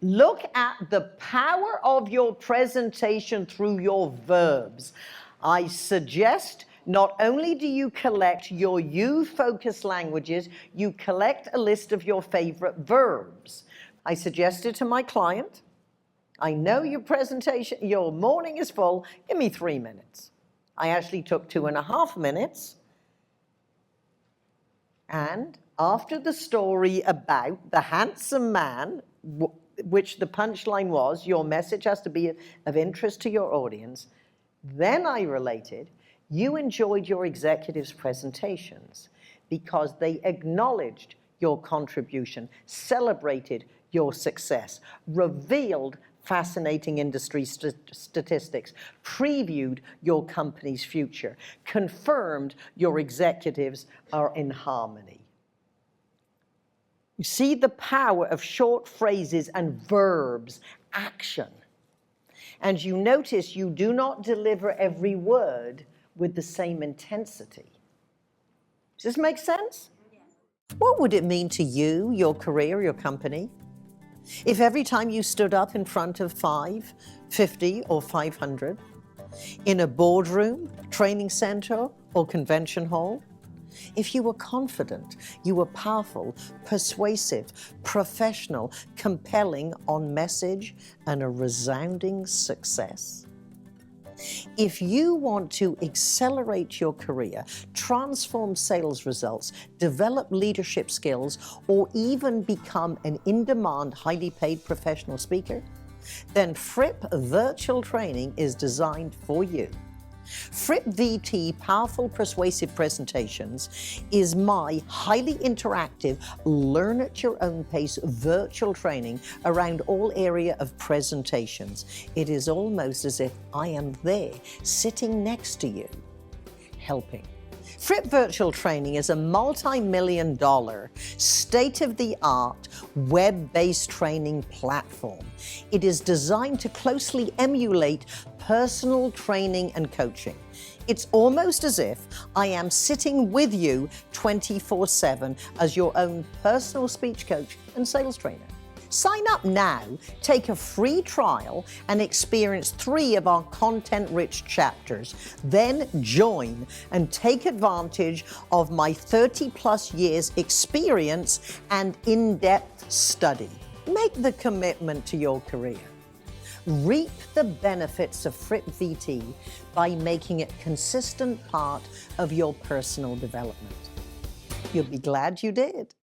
Look at the power of your presentation through your verbs. I suggest not only do you collect your you-focused languages, you collect a list of your favorite verbs. I suggested to my client, I know your presentation, your morning is full, give me 3 minutes. I actually took 2.5 minutes. And after the story about the handsome man, which the punchline was, your message has to be of interest to your audience, then I related, you enjoyed your executives' presentations because they acknowledged your contribution, celebrated your success, revealed fascinating industry statistics, previewed your company's future, confirmed your executives are in harmony. You see the power of short phrases and verbs, action. And you notice you do not deliver every word with the same intensity. Does this make sense? What would it mean to you, your career, your company, if every time you stood up in front of 5, 50, or 500, in a boardroom, training center, or convention hall, if you were confident, you were powerful, persuasive, professional, compelling on message, and a resounding success? If you want to accelerate your career, transform sales results, develop leadership skills, or even become an in-demand, highly paid professional speaker, then Fripp Virtual Training is designed for you. FrippVT Powerful Persuasive Presentations is my highly interactive, learn-at-your-own-pace virtual training around all area of presentations. It is almost as if I am there, sitting next to you, helping. Fripp Virtual Training is a multi-million-dollar, state-of-the-art, web-based training platform. It is designed to closely emulate personal training and coaching. It's almost as if I am sitting with you 24/7 as your own personal speech coach and sales trainer. Sign up now, take a free trial, and experience 3 of our content-rich chapters. Then join and take advantage of my 30-plus years experience and in-depth study. Make the commitment to your career. Reap the benefits of FrippVT by making it a consistent part of your personal development. You'll be glad you did.